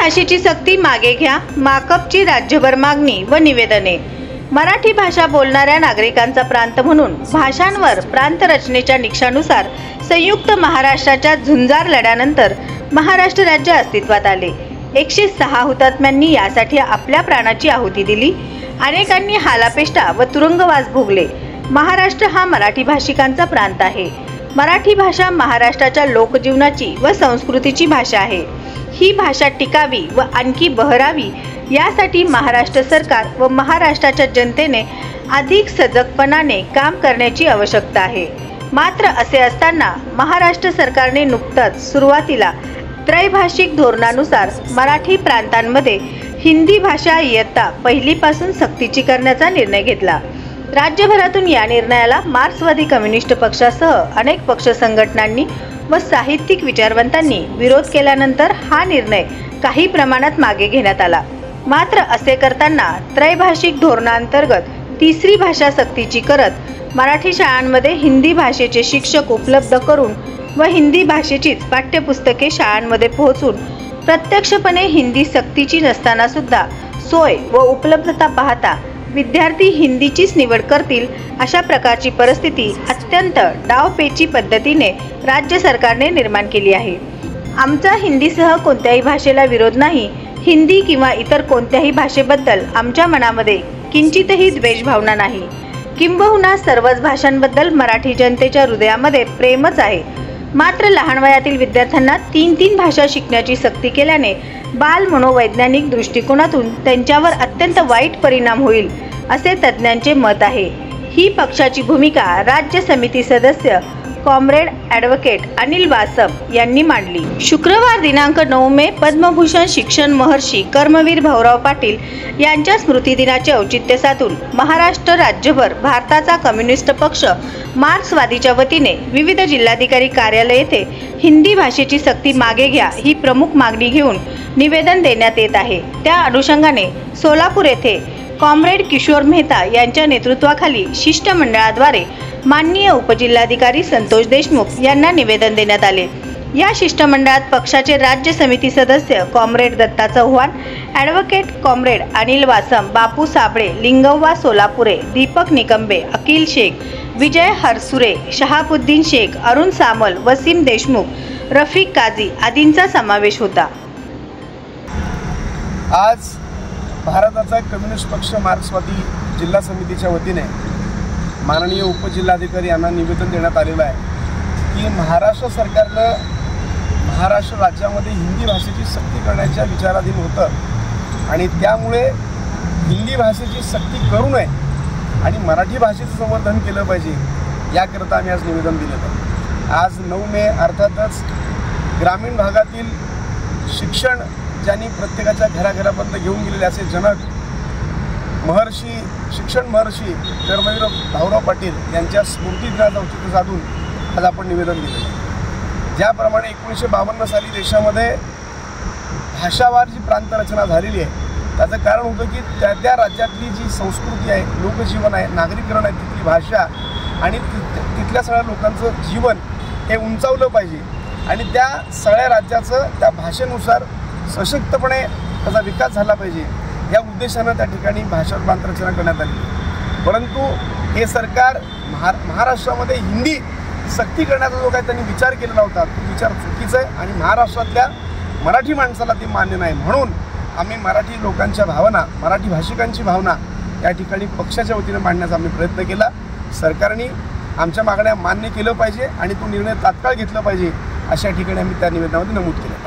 भाषेची सक्ती मागे घ्या, माकपची राज्यभर मागणी व निवेदने। मराठी भाषा बोलणाऱ्या नागरिकांचा प्रांत म्हणून भाषांवर प्रांत रचनेच्या निकषानुसार संयुक्त महाराष्ट्राच्या झुंजार लढ्यानंतर महाराष्ट्र राज्य अस्तित्वात आले। 106 हुतात्म्यांनी यासाठी आपल्या प्राणाची आहुती दिली। अनेकांनी हालापेष्टा व तुरुंगवास भोगले। महाराष्ट्र हा मराठी भाषिकांचा प्रांत आहे। मराठी भाषा महाराष्ट्राच्या लोकजीवनाची व संस्कृतीची भाषा आहे। ही भाषा टिकावी व आणखी बहरावी यासाठी महाराष्ट्र सरकार व महाराष्ट्राच्या जनतेने अधिक सजगपणाने काम करण्याची आवश्यकता आहे। मात्र असे असताना महाराष्ट्र सरकारने नुकताच सुरुवातीला त्रैभाषिक धोरणानुसार मराठी प्रांतांमध्ये हिंदी भाषा इयत्ता पहिलीपासून सक्तीची करण्याचा निर्णय घेतला। राज्यभरातून या निर्णयाला मार्क्सवादी कम्युनिस्ट पक्षासह अनेक पक्ष संघटनांनी व साहित्यिक विचारवंतांनी विरोध केल्यानंतर हा निर्णय काही प्रमाणात मागे घेण्यात आला। मात्र असे करताना त्रैभाषिक धोरणांतर्गत तिसरी भाषा सक्तीची करत मराठी शाळांमध्ये हिंदी भाषेचे शिक्षक उपलब्ध करून व हिंदी भाषेचीच पाठ्यपुस्तके शाळांमध्ये पोहोचून प्रत्यक्षपणे हिंदी सक्तीची नसताना सुद्धा सोय व उपलब्धता पाहता विद्यार्थी हिंदीचीच निवड करतील अशा प्रकारची परिस्थिती अत्यंत डावपेची पद्धतीने राज्य सरकारने निर्माण केली आहे। आमचा हिंदीसह कोणत्याही भाषेला विरोध नाही। हिंदी किंवा इतर कोणत्याही भाषेबद्दल आमच्या मनामध्ये किंचितही द्वेष भावना नाही। किंबहुना सर्वच भाषांबद्दल मराठी जनतेच्या हृदयामध्ये प्रेमच आहे। मात्र लहान वयातील विद्यार्थ्यांना तीन भाषा शिकण्याची सक्ती केल्याने बाल मनोवैज्ञानिक दृष्टिकोनातून त्यांच्यावर अत्यंत वाईट परिणाम होईल असे तज्ज्ञांचे मत आहे। ही पक्षाची भूमिका राज्य समिती सदस्य कॉम्रेड ॲडव्होकेट अनिल वासम यांनी मांडली। शुक्रवार दिनांक 9 मे पद्मभूषण शिक्षण महर्षी कर्मवीर भाऊराव पाटील यांच्या स्मृतिदिनाचे औचित्य साधून महाराष्ट्र राज्यभर भारताचा कम्युनिस्ट पक्ष मार्क्सवादीच्या वतीने विविध जिल्हाधिकारी कार्यालय येथे हिंदी भाषेची सक्ती मागे घ्या ही प्रमुख मागणी घेऊन निवेदन देण्यात येत आहे। त्या अनुषंगाने सोलापूर येथे कॉम्रेड किशोर मेहता यांच्या नेतृत्वाखाली शिष्टमंडळाद्वारे माननीय उपजिल्हाधिकारी संतोष देशमुख यांना निवेदन देण्यात आले। या शिष्टमंडळात पक्षाचे राज्य समिती सदस्य comrade Datta Chavan, advocate comrade Anil Vasam, Bapu Sable, Lingavva Solapure, Deepak Nikambe, Akil Shaikh, Vijay Harsure, Shahabuddin Shaikh, Arun Samal, Waseem Deshmukh, Rafiq Kazi आदींचा समावेश होता। आज भारताचा कम्युनिस्ट पक्ष मार्क्सवादी जिल्हा समितीच्या वतीने माननीय उपजिल्हाधिकारी यांना निवेदन देण्यात आलेलं आहे की महाराष्ट्र सरकारनं महाराष्ट्र राज्यामध्ये हिंदी भाषेची सक्ती करण्याच्या विचाराधीन होतं आणि त्यामुळे हिंदी भाषेची सक्ती करू नये आणि मराठी भाषेचं संवर्धन केलं पाहिजे याकरता आम्ही आज निवेदन दिलेलं आहे। आज 9 मे अर्थातच ग्रामीण भागातील शिक्षण ज्यांनी प्रत्येकाच्या घराघरापर्यंत घेऊन गेलेले असे जनक महर्षी शिक्षण महर्षी कर्मवीर भाऊराव पाटील यांच्या स्मृतिदिनाचं औचित्य साधून आज आपण निवेदन दिलं। ज्याप्रमाणे 1952 साली देशामध्ये भाषावार जी प्रांतरचना झालेली आहे त्याचं कारण होतं की त्या राज्यातली जी संस्कृती आहे, लोकजीवन आहे, नागरीकरण आहे, तिथली भाषा आणि तिथल्या सगळ्या लोकांचं जीवन हे उंचावलं पाहिजे आणि त्या सगळ्या राज्याचं त्या भाषेनुसार सशक्तपणे त्याचा विकास झाला पाहिजे या उद्देशानं त्या ठिकाणी भाषा प्रांतरचना करण्यात आली। परंतु हे सरकार महाराष्ट्रामध्ये हिंदी सक्ती करण्याचा जो काही त्यांनी विचार केलेला होता तो विचार चुकीचा आहे आणि महाराष्ट्रातल्या मराठी माणसाला ते मान्य नाही। म्हणून आम्ही मराठी लोकांच्या भावना, मराठी भाषिकांची भावना या ठिकाणी पक्षाच्या वतीने मांडण्याचा आम्ही प्रयत्न केला। सरकारने आमच्या मागण्या मान्य केलं पाहिजे आणि तो निर्णय तात्काळ घेतला पाहिजे अशा ठिकाणी आम्ही त्या निवेदनामध्ये नमूद केलं।